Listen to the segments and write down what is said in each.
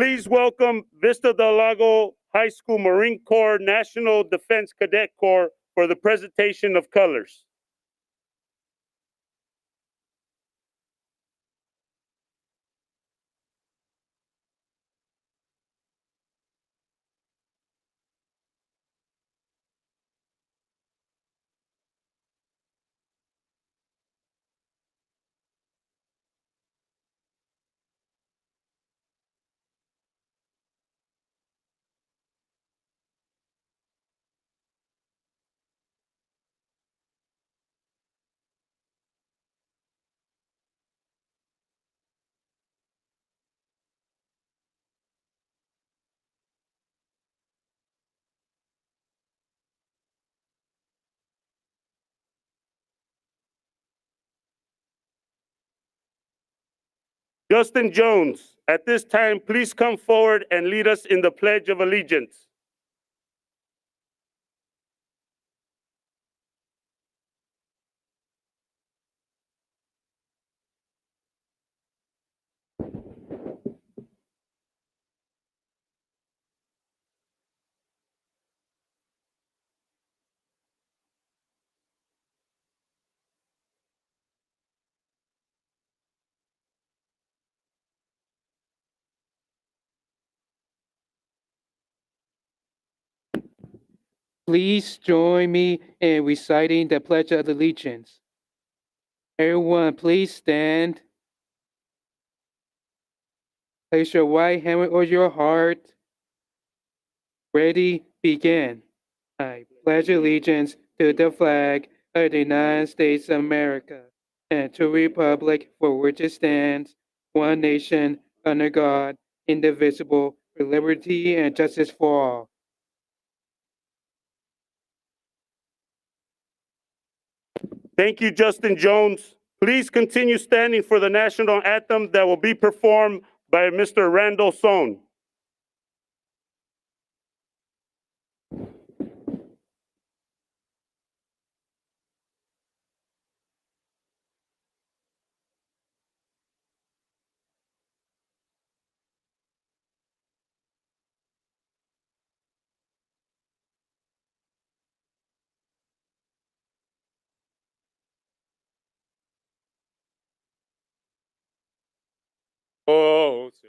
Please welcome Vista del Lago High School Marine Corps National Defense Cadet Corps for the presentation of colors. Justin Jones, at this time, please come forward and lead us in the Pledge of Allegiance. Please join me in reciting the Pledge of Allegiance. Everyone, please stand. Place your right hand on your heart. Ready, begin. I pledge allegiance to the flag of the United States of America and to the republic for which it stands, one nation, under God, indivisible, with liberty and justice for all. Thank you, Justin Jones. Please continue standing for the national anthem that will be performed by Mr. Randall Sohn. Oh, say,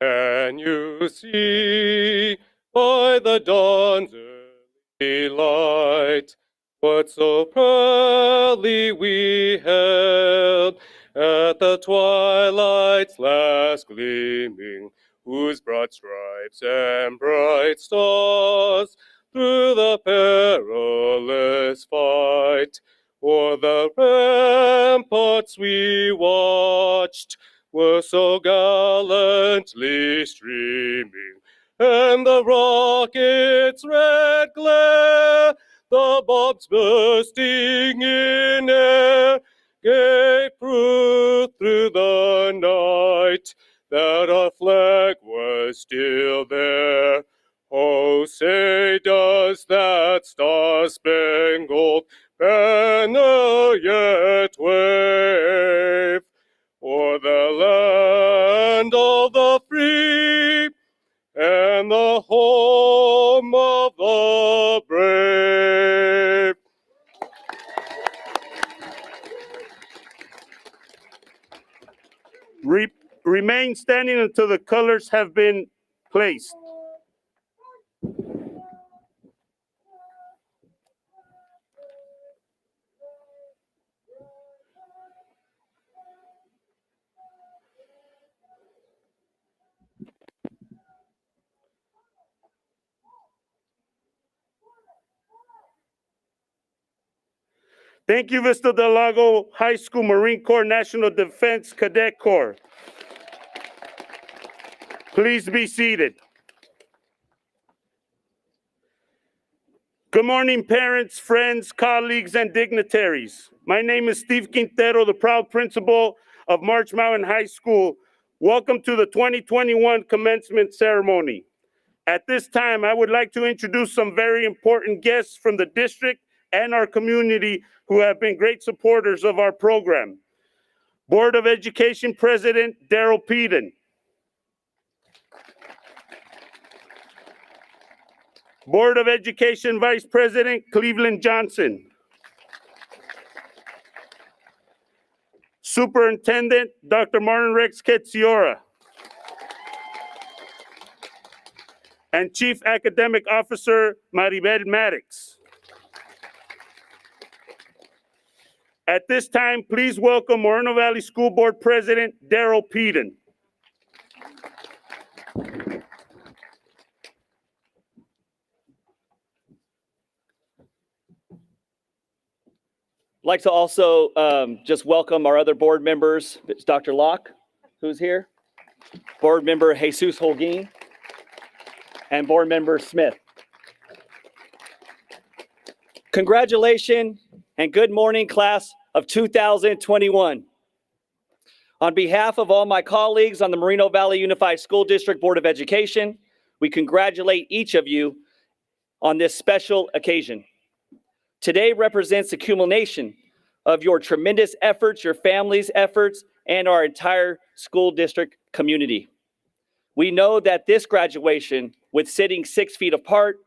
can you see by the dawn's early light what so proudly we held at the twilight's last gleaming, whose broad stripes and bright stars through the perilous fight o'er the ramparts we watched were so gallantly streaming, and the rocket's red glare, the bombs bursting in air, gave proof through the night that our flag was still there. Oh, say does that star-spangled banner yet wave o'er the land of the free and the home of the brave? Remain standing until the colors have been placed. Thank you, Vista del Lago High School Marine Corps National Defense Cadet Corps. Please be seated. Good morning, parents, friends, colleagues, and dignitaries. My name is Steve Quintero, the proud principal of March Mountain High School. Welcome to the 2021 commencement ceremony. At this time, I would like to introduce some very important guests from the district and our community who have been great supporters of our program. Board of Education President Darrell Peden. Board of Education Vice President Cleveland Johnson. Superintendent Dr. Martin Rex Ketziora. And Chief Academic Officer Maribel Maddox. At this time, please welcome Moreno Valley School Board President Darrell Peden. I'd like to also just welcome our other board members. It's Dr. Locke, who's here, board member Jesus Holguin, and board member Smith. Congratulations and good morning, class of 2021. On behalf of all my colleagues on the Moreno Valley Unified School District Board of Education, we congratulate each of you on this special occasion. Today represents the culmination of your tremendous efforts, your family's efforts, and our entire school district community. We know that this graduation, with sitting 6 feet apart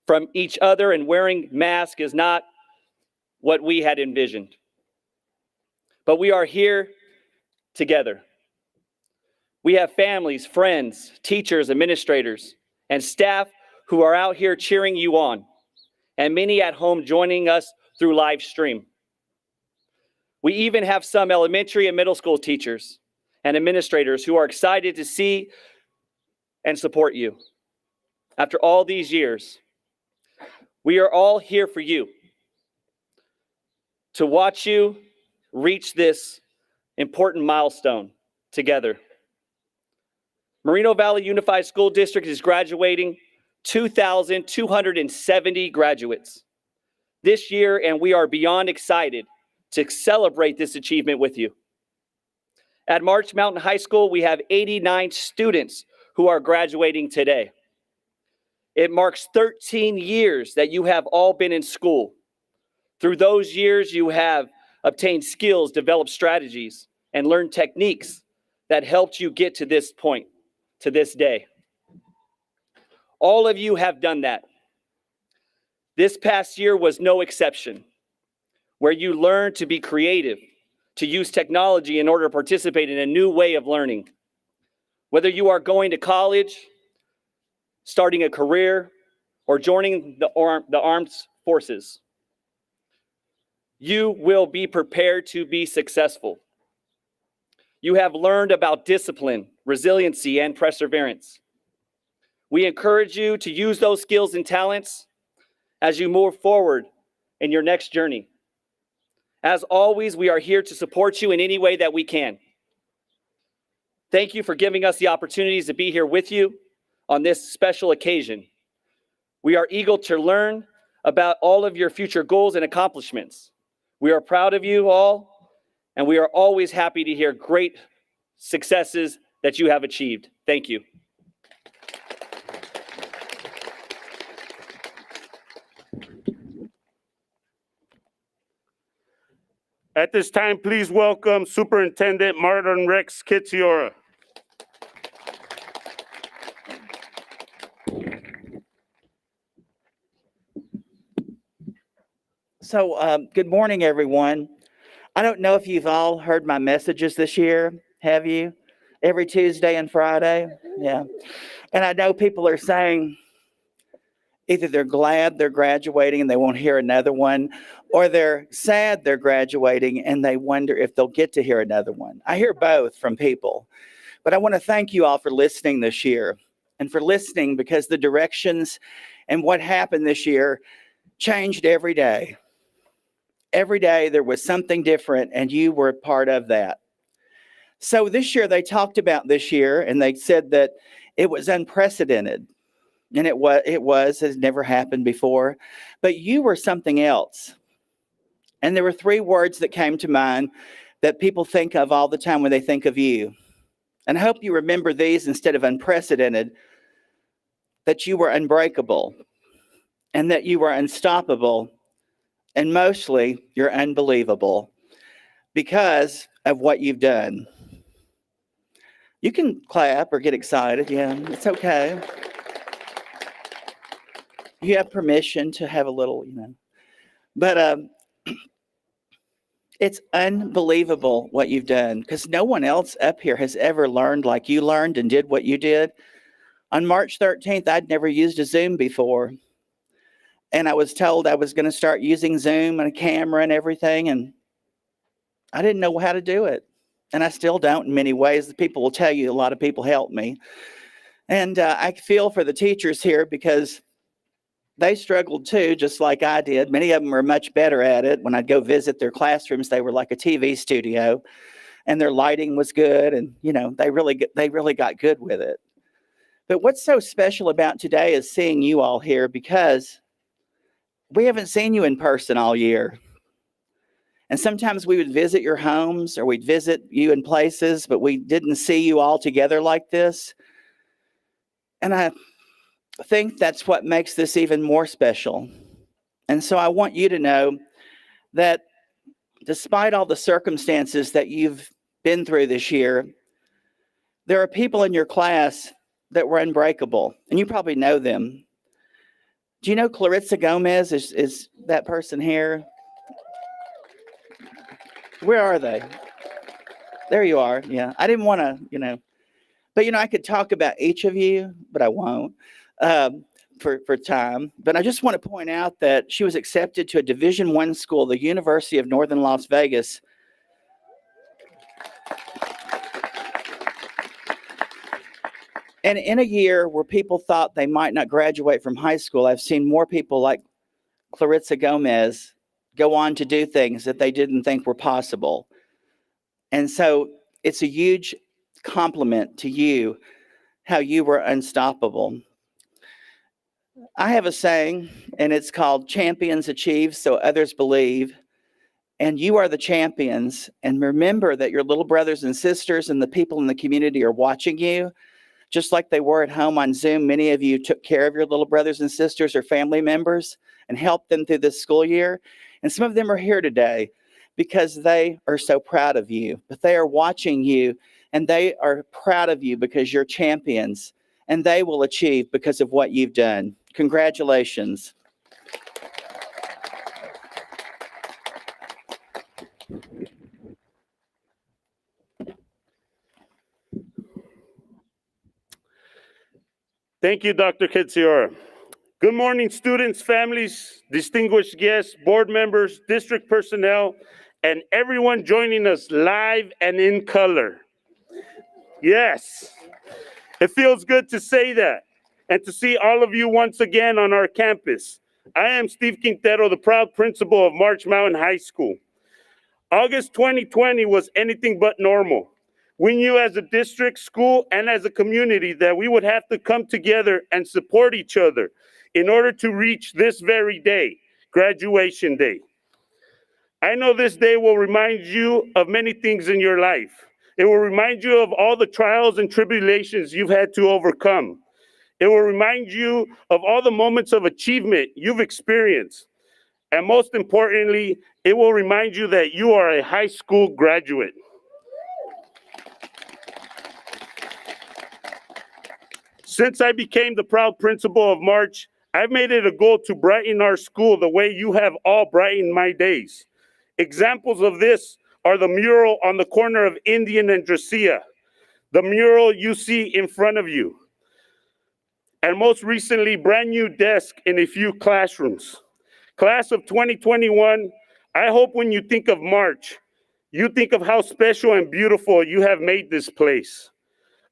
from each other and wearing masks, is not what we had envisioned. But we are here together. We have families, friends, teachers, administrators, and staff who are out here cheering you on, and many at home joining us through live stream. We even have some elementary and middle school teachers and administrators who are excited to see and support you. After all these years, we are all here for you, to watch you reach this important milestone together. Moreno Valley Unified School District is graduating 2,270 graduates. this year, and we are beyond excited to celebrate this achievement with you. At March Mountain High School, we have 89 students who are graduating today. It marks 13 years that you have all been in school. Through those years, you have obtained skills, developed strategies, and learned techniques that helped you get to this point, to this day. All of you have done that. This past year was no exception, where you learned to be creative, to use technology in order to participate in a new way of learning. Whether you are going to college, starting a career, or joining the armed forces, you will be prepared to be successful. You have learned about discipline, resiliency, and perseverance. We encourage you to use those skills and talents as you move forward in your next journey. As always, we are here to support you in any way that we can. Thank you for giving us the opportunities to be here with you on this special occasion. We are eager to learn about all of your future goals and accomplishments. We are proud of you all, and we are always happy to hear great successes that you have achieved. Thank you. At this time, please welcome Superintendent Martin Rex Kitziora. So, good morning, everyone. I don't know if you've all heard my messages this year. Have you? Every Tuesday and Friday? Yeah. And I know people are saying either they're glad they're graduating and they won't hear another one, or they're sad they're graduating and they wonder if they'll get to hear another one. I hear both from people. But I want to thank you all for listening this year, and for listening because the directions and what happened this year changed every day. Every day there was something different, and you were a part of that. So this year they talked about this year, and they said that it was unprecedented. And it has never happened before. But you were something else. And there were three words that came to mind that people think of all the time when they think of you. And I hope you remember these instead of unprecedented, that you were unbreakable, and that you were unstoppable, and mostly you're unbelievable because of what you've done. You can clap or get excited. Yeah, it's okay. You have permission to have a little, But it's unbelievable what you've done, because no one else up here has ever learned like you learned and did what you did. On March 13th, I'd never used a Zoom before. And I was told I was going to start using Zoom and a camera and everything. And I didn't know how to do it. And I still don't in many ways. The people will tell you a lot of people helped me. And I feel for the teachers here because they struggled too, just like I did. Many of them were much better at it. When I'd go visit their classrooms, they were like a TV studio, and their lighting was good, and they really got good with it. But what's so special about today is seeing you all here, because we haven't seen you in person all year. And sometimes we would visit your homes, or we'd visit you in places, but we didn't see you all together like this. And I think that's what makes this even more special. And so I want you to know that despite all the circumstances that you've been through this year, there are people in your class that were unbreakable, and you probably know them. Do you know Clarissa Gomez is that person here? Where are they? There you are. Yeah, I didn't want to, but I could talk about each of you, but I won't. For time, but I just want to point out that she was accepted to a Division I school, the University of Northern Las Vegas. And in a year where people thought they might not graduate from high school, I've seen more people like Clarissa Gomez go on to do things that they didn't think were possible. And so it's a huge compliment to you, how you were unstoppable. I have a saying, and it's called champions achieve so others believe. And you are the champions. And remember that your little brothers and sisters and the people in the community are watching you. Just like they were at home on Zoom, many of you took care of your little brothers and sisters or family members and helped them through this school year. And some of them are here today because they are so proud of you. But they are watching you, and they are proud of you because you're champions, and they will achieve because of what you've done. Congratulations. Thank you, Dr. Ketsiora. Good morning, students, families, distinguished guests, board members, district personnel, and everyone joining us live and in color. Yes, it feels good to say that and to see all of you once again on our campus. I am Steve Quintero, the proud principal of March Mountain High School. August 2020 was anything but normal. We knew as a district, school, and as a community that we would have to come together and support each other in order to reach this very day, graduation day. I know this day will remind you of many things in your life. It will remind you of all the trials and tribulations you've had to overcome. It will remind you of all the moments of achievement you've experienced. And most importantly, it will remind you that you are a high school graduate. Since I became the proud principal of March, I've made it a goal to brighten our school the way you have all brightened my days. Examples of this are the mural on the corner of Indian and Dracia, the mural you see in front of you, and most recently, brand new desk in a few classrooms. Class of 2021, I hope when you think of March, you think of how special and beautiful you have made this place,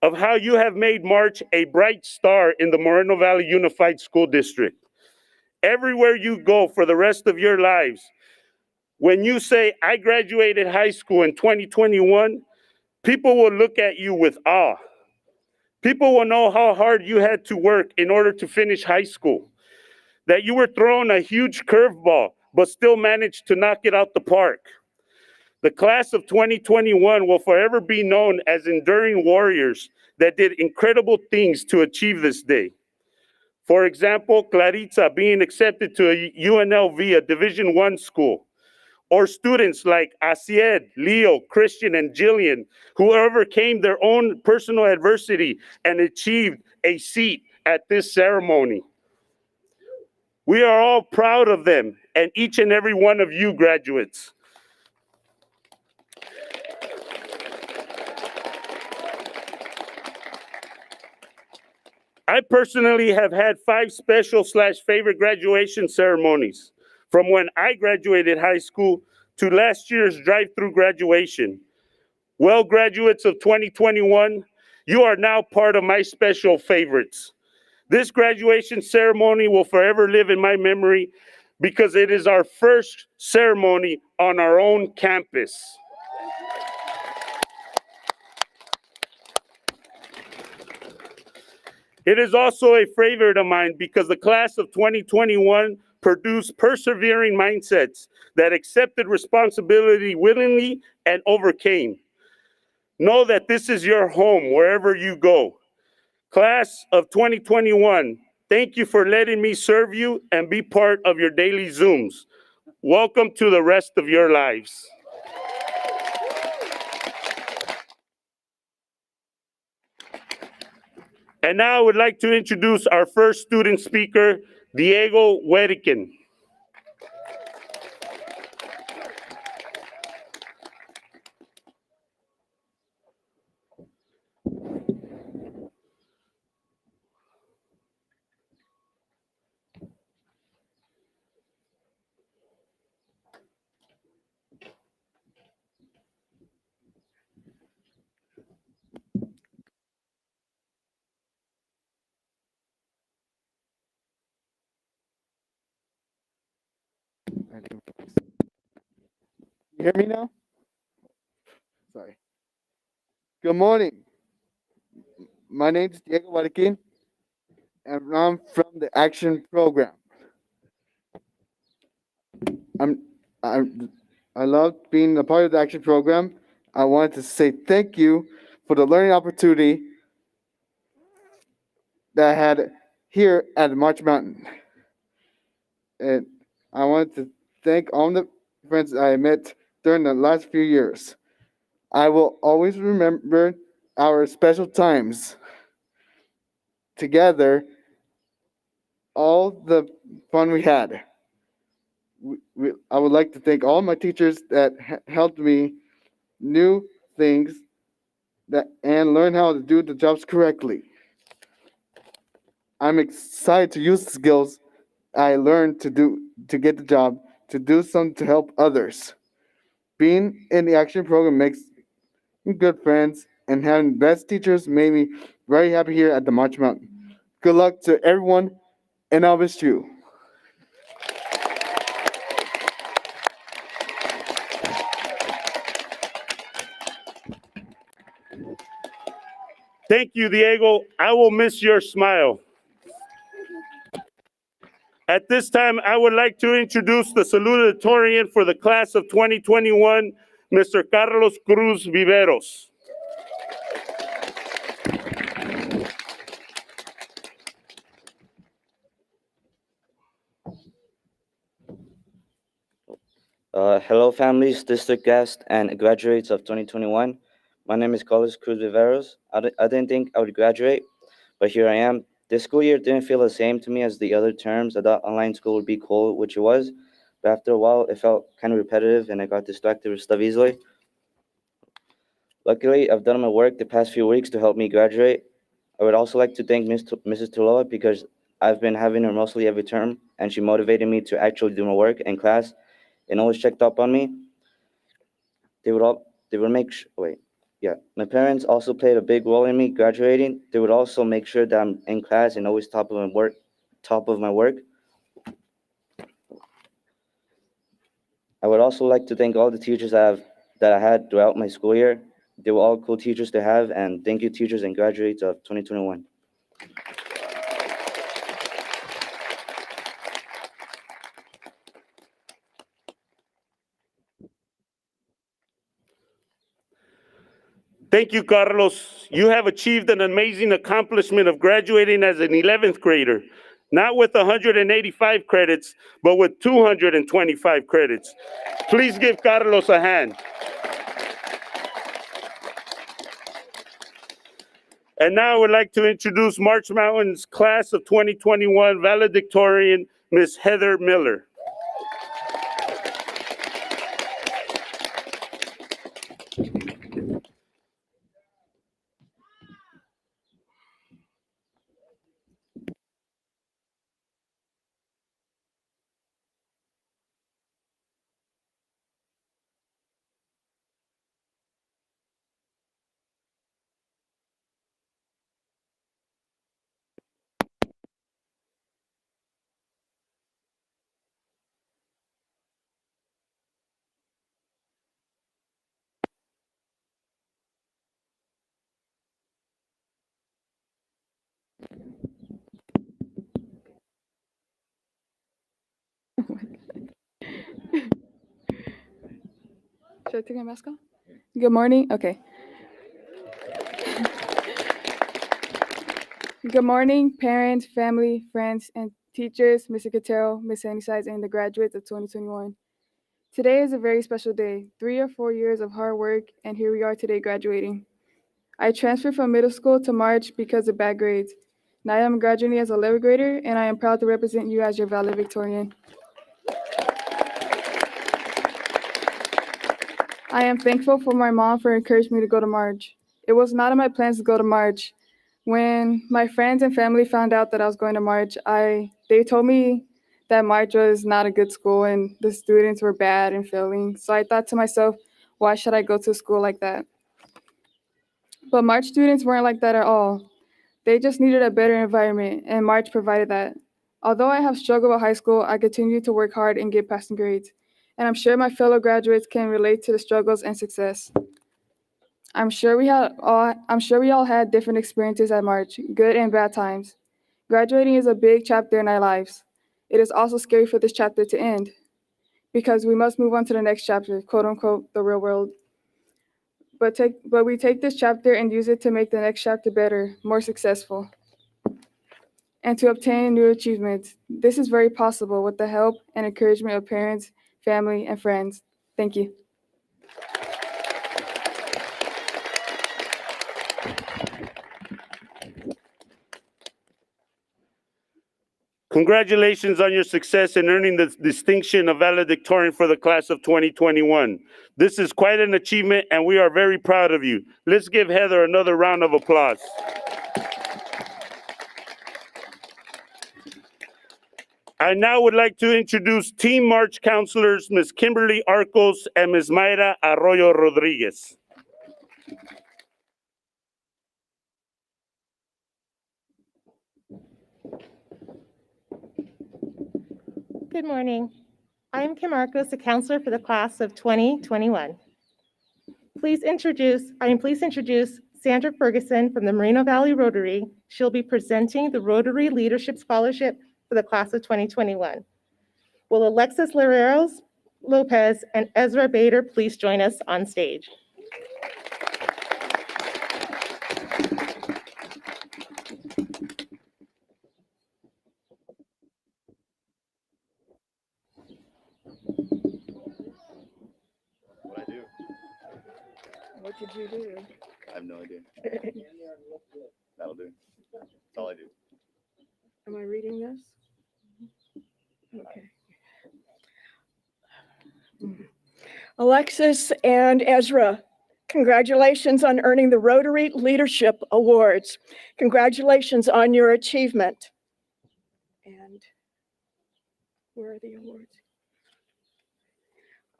of how you have made March a bright star in the Moreno Valley Unified School District. Everywhere you go for the rest of your lives, when you say, I graduated high school in 2021, people will look at you with awe. People will know how hard you had to work in order to finish high school, that you were thrown a huge curveball, but still managed to knock it out the park. The class of 2021 will forever be known as enduring warriors that did incredible things to achieve this day. For example, Claritza being accepted to a UNLV, a Division I school, or students like Asied, Leo, Christian, and Jillian, who overcame their own personal adversity and achieved a seat at this ceremony. We are all proud of them and each and every one of you graduates. I personally have had 5 special/favorite graduation ceremonies, from when I graduated high school to last year's drive-through graduation. Well, graduates of 2021, you are now part of my special favorites. This graduation ceremony will forever live in my memory because it is our first ceremony on our own campus. It is also a favorite of mine because the class of 2021 produced persevering mindsets that accepted responsibility willingly and overcame. Know that this is your home wherever you go. Class of 2021, thank you for letting me serve you and be part of your daily Zooms. Welcome to the rest of your lives. And now I would like to introduce our first student speaker, Diego Huerican. You hear me now? Sorry. Good morning. My name is Diego Huariquin. and I'm from the Action Program. I'm, I'm, I love being a part of the Action Program. I wanted to say thank you for the learning opportunity that I had here at March Mountain. And I want to thank all the friends I met during the last few years. I will always remember our special times together, all the fun we had. I would like to thank all my teachers that helped me new things that and learn how to do the jobs correctly. I'm excited to use the skills I learned to get the job, to do something to help others. Being in the action program makes me good friends, and having best teachers made me very happy here at the March Mountain. Good luck to everyone, and I'll miss you. Thank you, Diego. I will miss your smile. At this time, I would like to introduce the salutatorian for the class of 2021, Mr. Carlos Cruz Viveros. Hello, families, district guests, and graduates of 2021. My name is Carlos Cruz Viveros. I didn't think I would graduate, but here I am. This school year didn't feel the same to me as the other terms. I thought online school would be cool, which it was, but after a while, it felt kind of repetitive, and I got distracted with stuff easily. Luckily, I've done my work the past few weeks to help me graduate. I would also like to thank Mrs. Tuloa because I've been having her mostly every term, and she motivated me to actually do my work in class and always checked up on me. They would make wait, yeah. My parents also played a big role in me graduating. They would also make sure that I'm in class and always top of my work. I would also like to thank all the teachers that I had throughout my school year. They were all cool teachers to have, and thank you, teachers and graduates of 2021. Thank you, Carlos. You have achieved an amazing accomplishment of graduating as an 11th grader, not with 185 credits, but with 225 credits. Please give Carlos a hand. And now I would like to introduce March Mountain's class of 2021 valedictorian, Ms. Heather Miller. Should I take my mask off? Good morning. Okay. Good morning, parents, family, friends, and teachers, Mr. Catero, Ms. Sunnyside, and the graduates of 2021. Today is a very special day. 3 or 4 years of hard work, and here we are today graduating. I transferred from middle school to March because of bad grades. Now I am graduating as a 11th grader, and I am proud to represent you as your valedictorian. I am thankful for my mom for encouraging me to go to March. It was not in my plans to go to March. When my friends and family found out that I was going to March, they told me that March was not a good school and the students were bad and failing. So I thought to myself, why should I go to a school like that? But March students weren't like that at all. They just needed a better environment, and March provided that. Although I have struggled with high school, I continue to work hard and get passing grades. And I'm sure my fellow graduates can relate to the struggles and success. I'm sure we all had different experiences at March, good and bad times. Graduating is a big chapter in our lives. It is also scary for this chapter to end because we must move on to the next chapter, quote unquote, the real world. But we take this chapter and use it to make the next chapter better, more successful, and to obtain new achievements. This is very possible with the help and encouragement of parents, family, and friends. Thank you. Congratulations on your success in earning the distinction of valedictorian for the class of 2021. This is quite an achievement, and we are very proud of you. Let's give Heather another round of applause. I now would like to introduce Team March counselors, Ms. Kimberly Arcos and Ms. Mayra Arroyo Rodriguez. Good morning. I am Kim Arcos, a counselor for the class of 2021. Please introduce Sandra Ferguson from the Moreno Valley Rotary. She'll be presenting the Rotary Leadership Scholarship for the class of 2021. Will Alexis Lareros Lopez and Ezra Bader please join us on stage? What did you do? I have no idea. That'll do. That's all I do. Am I reading this? Okay. Alexis and Ezra, congratulations on earning the Rotary Leadership Awards. Congratulations on your achievement. And where are the awards?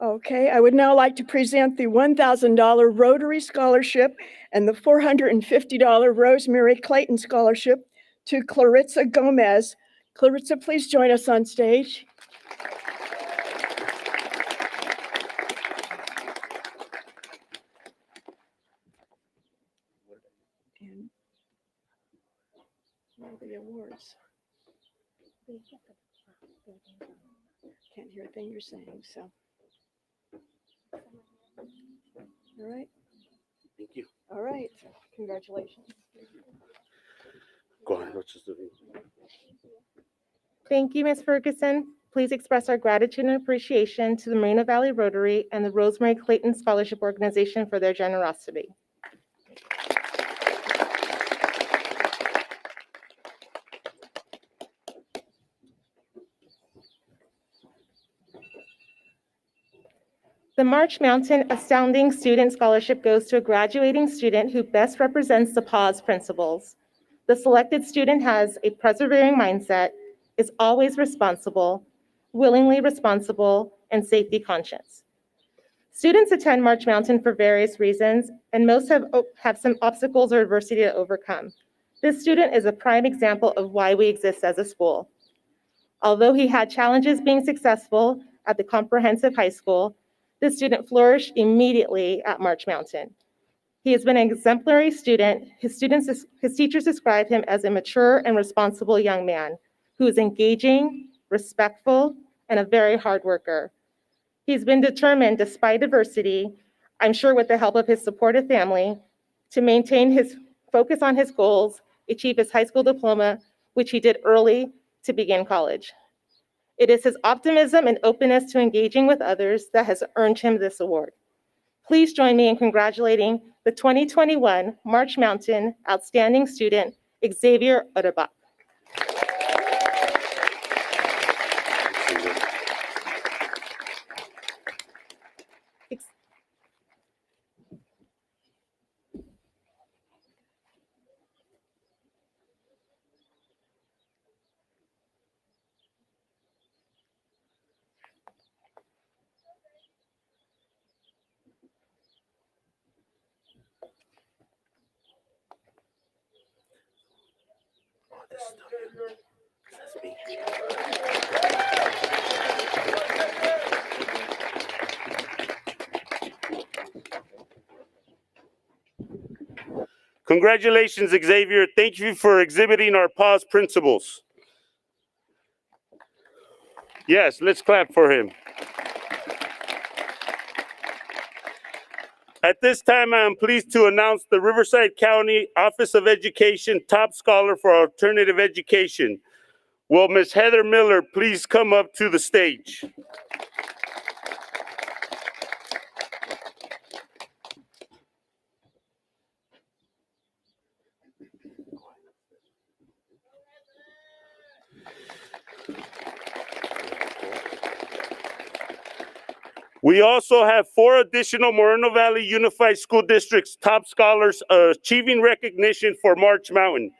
Okay, I would now like to present the $1,000 Rotary Scholarship and the $450 Rosemary Clayton Scholarship to Clarissa Gomez. Clarissa, please join us on stage. And where are the awards? Can't hear a thing you're saying, so. All right. Thank you. All right. Congratulations. Go ahead. Let's just do it. Thank you, Ms. Ferguson. Please express our gratitude and appreciation to the Moreno Valley Rotary and the Rosemary Clayton Scholarship Organization for their generosity. The March Mountain Astounding Student Scholarship goes to a graduating student who best represents the PAWS principles. The selected student has a persevering mindset, is always responsible, willingly responsible, and safety conscious. Students attend March Mountain for various reasons, and most have some obstacles or adversity to overcome. This student is a prime example of why we exist as a school. Although he had challenges being successful at the comprehensive high school, this student flourished immediately at March Mountain. He has been an exemplary student. His teachers describe him as a mature and responsible young man who is engaging, respectful, and a very hard worker. He's been determined, despite adversity, I'm sure with the help of his supportive family, to maintain his focus on his goals, achieve his high school diploma, which he did early to begin college. It is his optimism and openness to engaging with others that has earned him this award. Please join me in congratulating the 2021 March Mountain Outstanding Student, Xavier Utterbach. Congratulations, Xavier. Thank you for exhibiting our pause principles. Yes, let's clap for him. At this time, I am pleased to announce the Riverside County Office of Education Top Scholar for Alternative Education. Will Ms. Heather Miller please come up to the stage? We also have 4 additional Moreno Valley Unified School District's top scholars achieving recognition for March Mountain.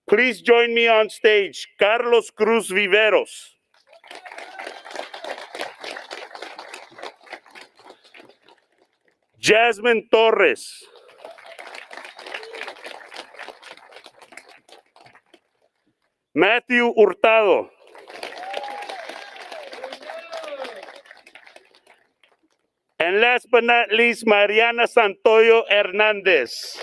Please join me on stage. Carlos Cruz Viveros. Jasmine Torres. Matthew Hurtado. And last but not least, Mariana Santoyo Hernandez.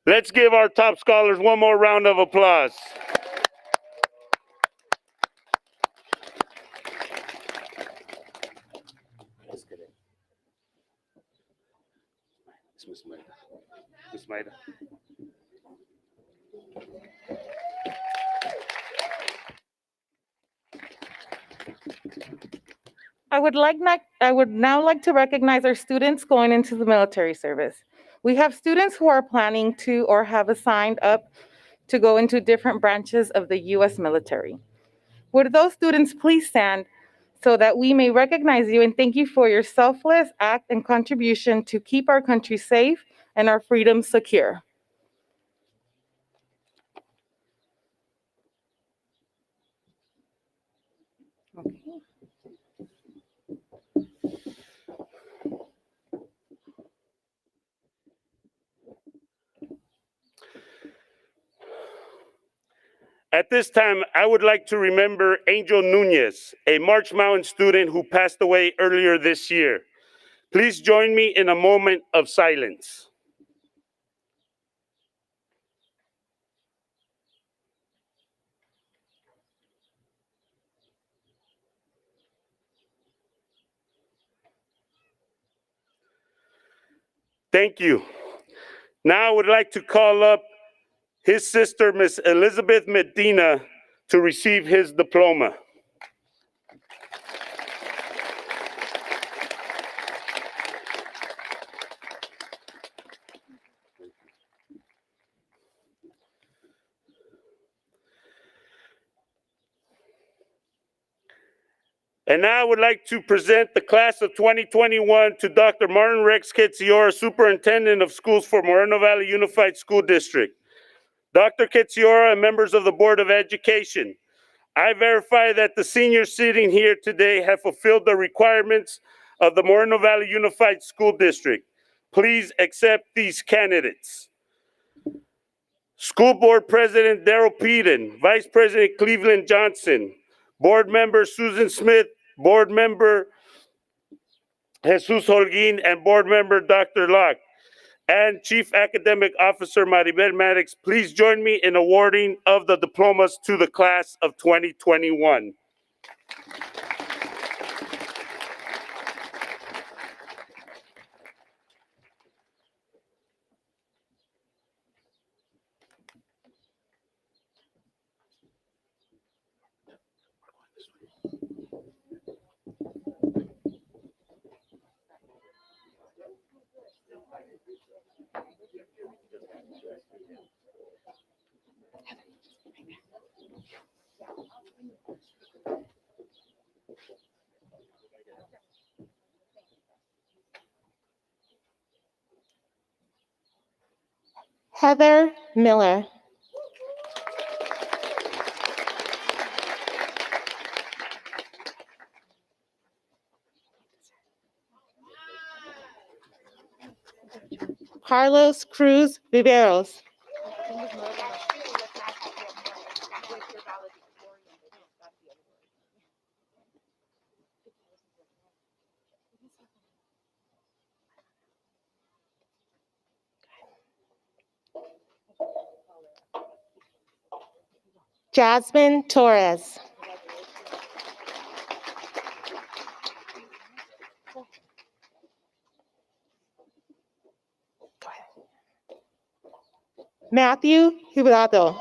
Let's give our top scholars one more round of applause. Miss Maida. I would now like to recognize our students going into the military service. We have students who are planning to or have signed up to go into different branches of the U.S. military. Would those students please stand so that we may recognize you and thank you for your selfless act and contribution to keep our country safe and our freedom secure. Okay. At this time, I would like to remember Angel Nunez, a March Mountain student who passed away earlier this year. Please join me in a moment of silence. Thank you. Now I would like to call up his sister, Miss Elizabeth Medina, to receive his diploma. And now I would like to present the class of 2021 to Dr. Martin Rex Ketziora, Superintendent of Schools for Moreno Valley Unified School District. Dr. Ketziora and members of the Board of Education, I verify that the seniors sitting here today have fulfilled the requirements of the Moreno Valley Unified School District. Please accept these candidates. School Board President Darrell Peden, Vice President Cleveland Johnson, Board Member Susan Smith, Board Member Jesus Holguin, and Board Member Dr. Locke, and Chief Academic Officer Maribel Maddox. Please join me in awarding of the diplomas to the class of 2021. Heather Miller. Carlos Cruz Viveros. Jasmine Torres. Matthew Hurtado.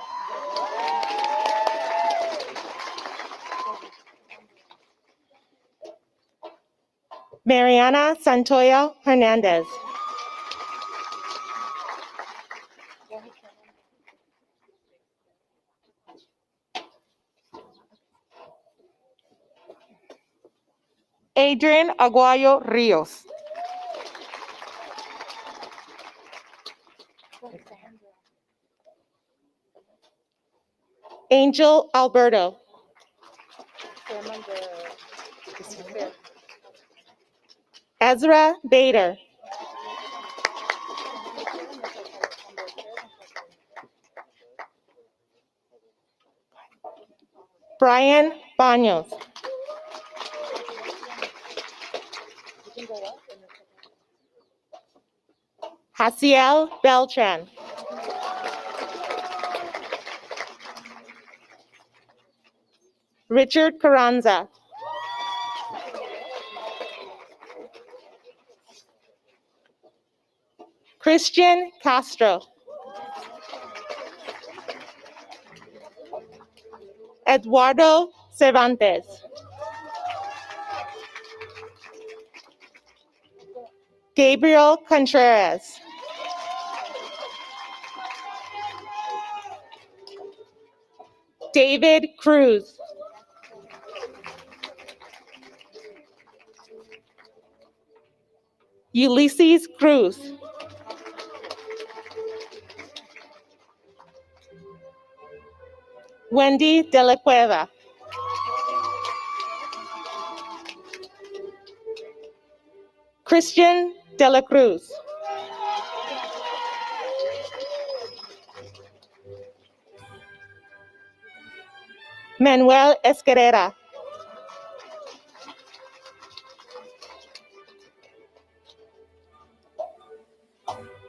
Mariana Santoya Hernandez. Adrian Aguayo Rios. Angel Alberto. Ezra Bader. Brian Baños. Haciel Beltran. Richard Carranza. Christian Castro. Eduardo Cervantes. Gabriel Contreras. David Cruz. Ulysses Cruz. Wendy De La Cueva. Christian De La Cruz. Manuel Escarrera.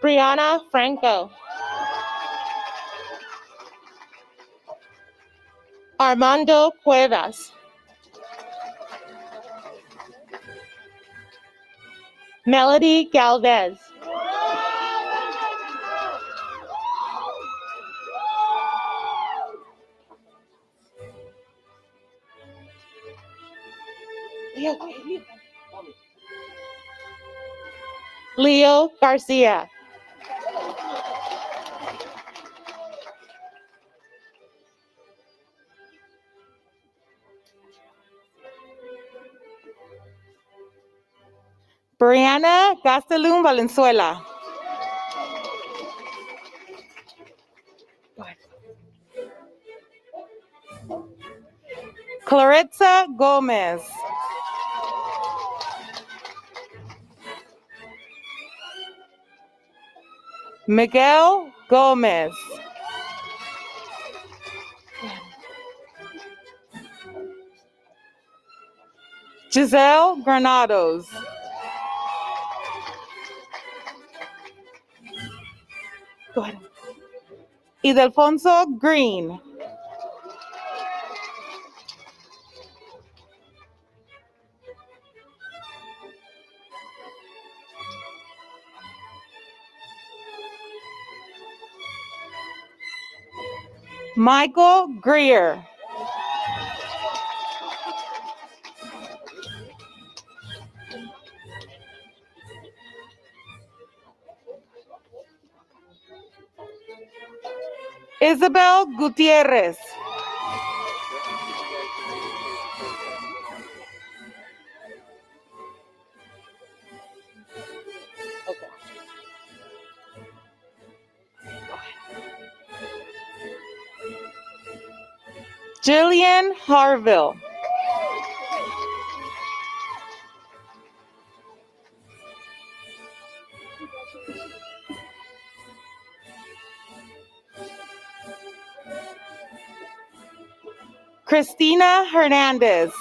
Brianna Franco. Armando Cuevas. Melody Galvez. Leo Garcia. Brianna Gastelum Valenzuela. Clarissa Gomez. Miguel Gomez. Giselle Granados. Go ahead. Idelfonso Green. Michael Greer. Isabel Gutierrez. Jillian Harville. Christina Hernandez.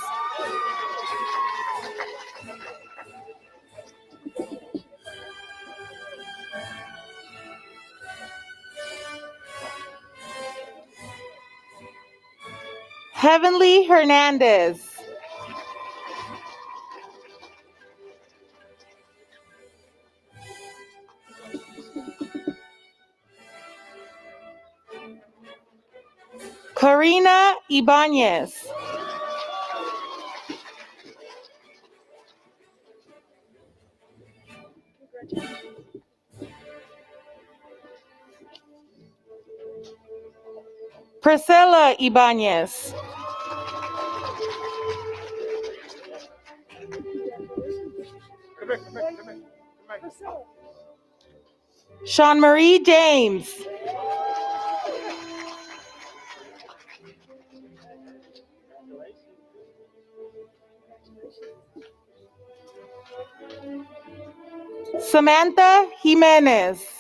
Heavenly Hernandez. Corina Ibanez. Priscilla Ibanez. Sean Marie James. Samantha Jimenez.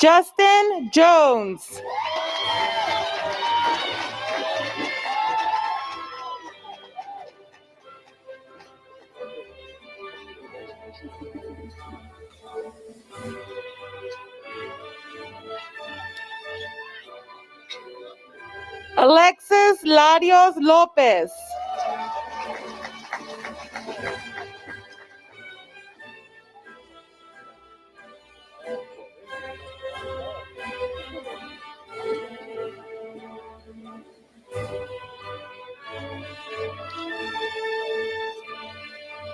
Justin Jones. Alexis Larios Lopez.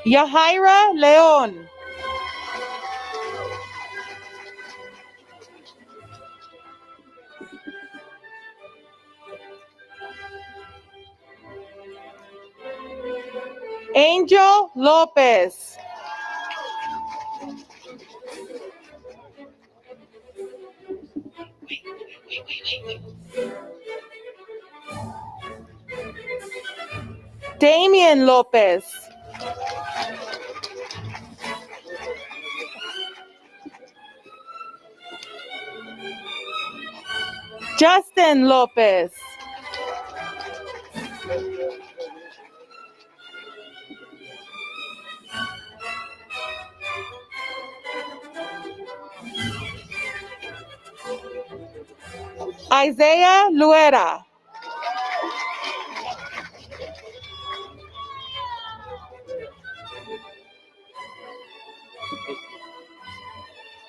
Yahaira Leon. Angel Lopez. Damian Lopez. Justin Lopez. Isaiah Luera.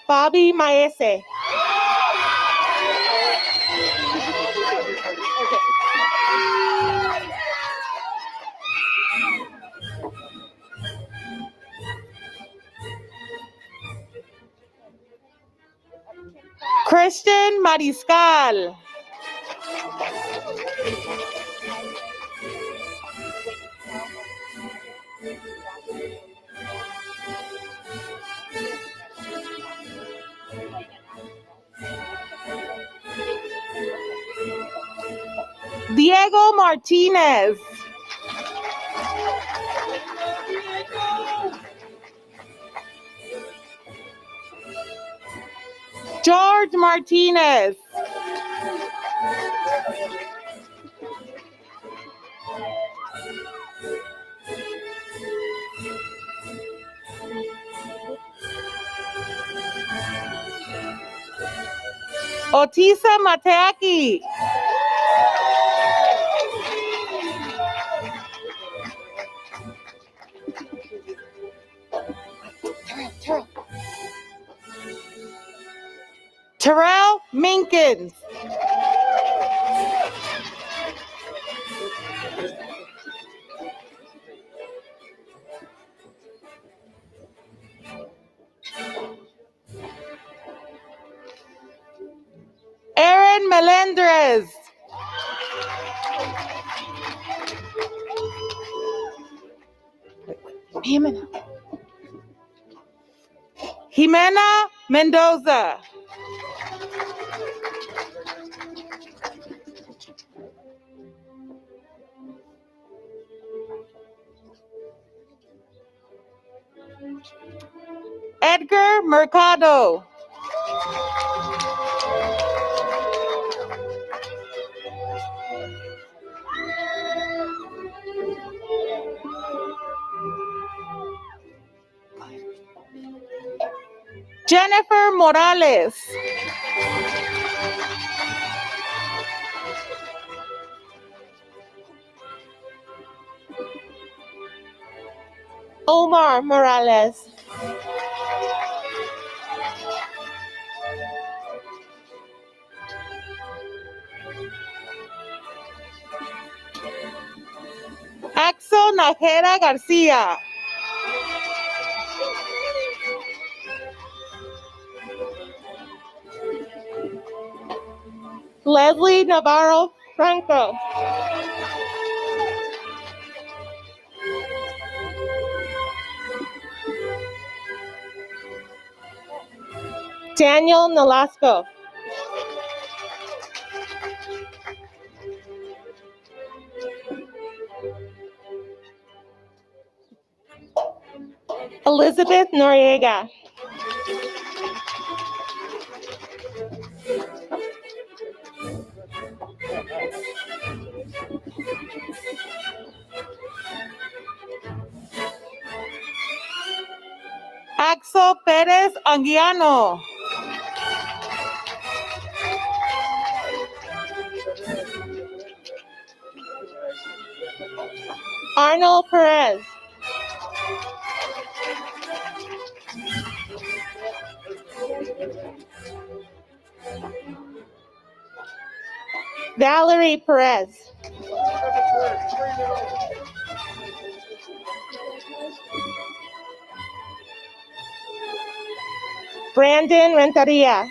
Bobby Maese. Christian Mariscal. Diego Martinez. George Martinez. Otisa Mataki. Terrell Minkins. Aaron Melendrez. Jimena Mendoza. Edgar Mercado. Jennifer Morales. Omar Morales. Axel Najera Garcia. Leslie Navarro Franco. Daniel Nolasco. Elizabeth Noriega. Axel Pérez Anguiano. Arnold Perez. Valerie Perez. Brandon Renteria.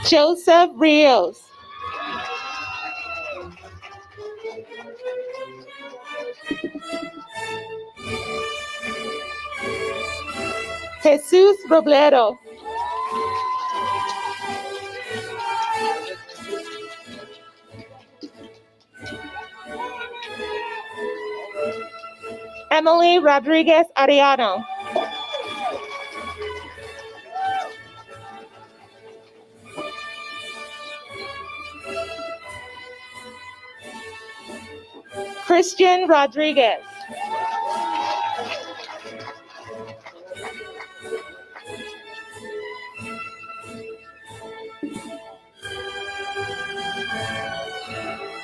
Joseph Rios. Jesus Robledo. Emily Rodriguez Ariano. Christian Rodriguez.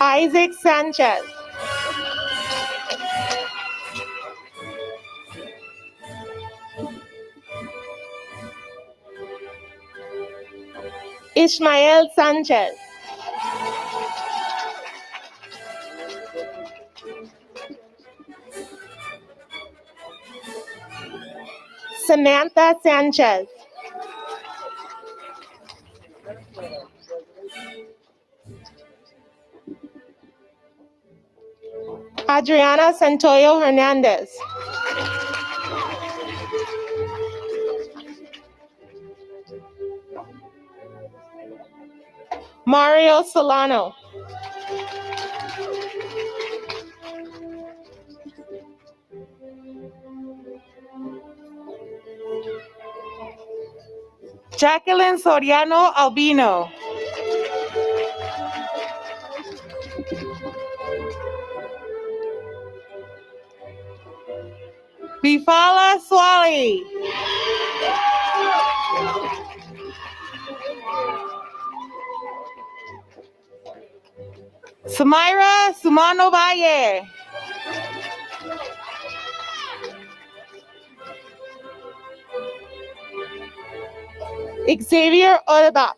Isaac Sanchez. Ismael Sanchez. Samantha Sanchez. Adriana Santoyo Hernandez. Mario Solano. Jacqueline Soriano Albino. Bifala Swali. Samira Sumano Valle. Xavier Odeba.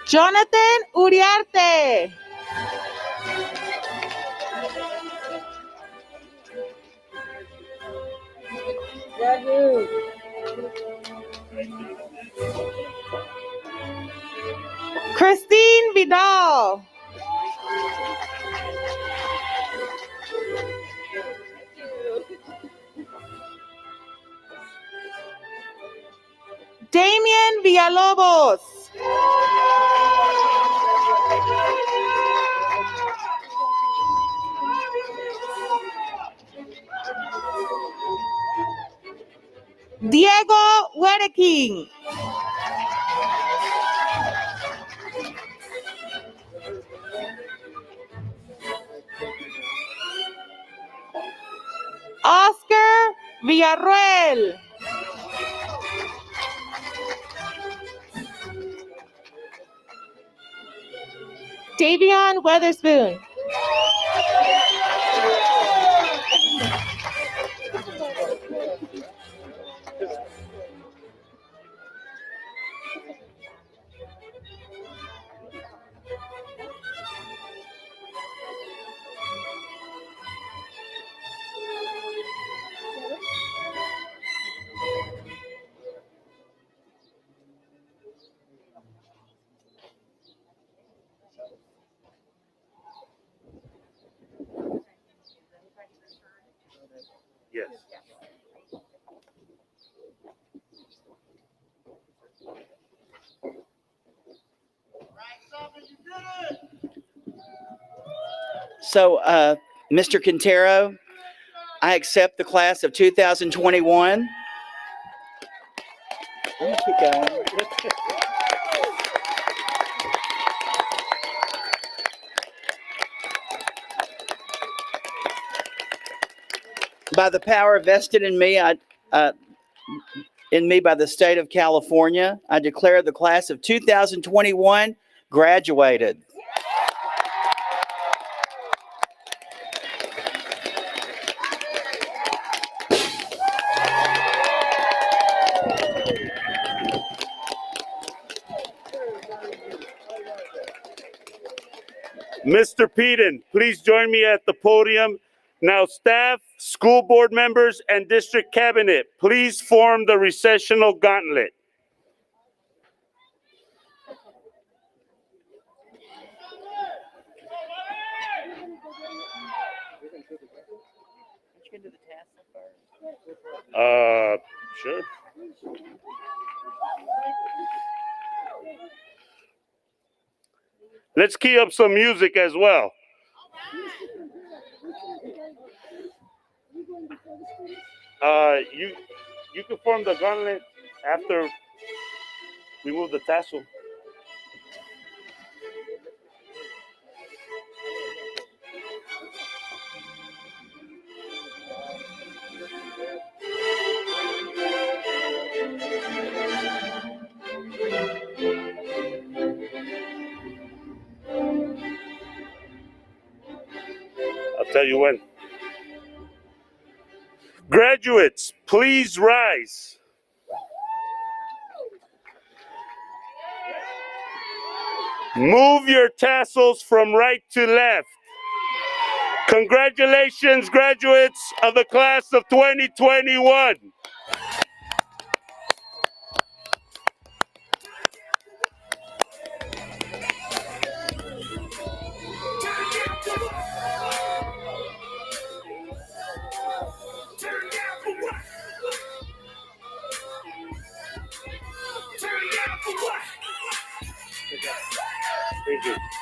Jonathan Uriarte. Christine Vidal. Damian Villalobos. Diego Wedeking. Oscar Villarroel. Davion Weatherspoon. Yes. So, Mr. Quintero, I accept the class of 2021. I'm gonna keep going. By the power vested in me, by the state of California, I declare the class of 2021 graduated. Mr. Peden, please join me at the podium. Now, staff, school board members, and district cabinet, please form the recessional gauntlet. Sure. Let's key up some music as well. You can form the gauntlet after we move the tassel. I'll tell you when. Graduates, please rise. Move your tassels from right to left. Congratulations, graduates of the class of 2021. Thank you.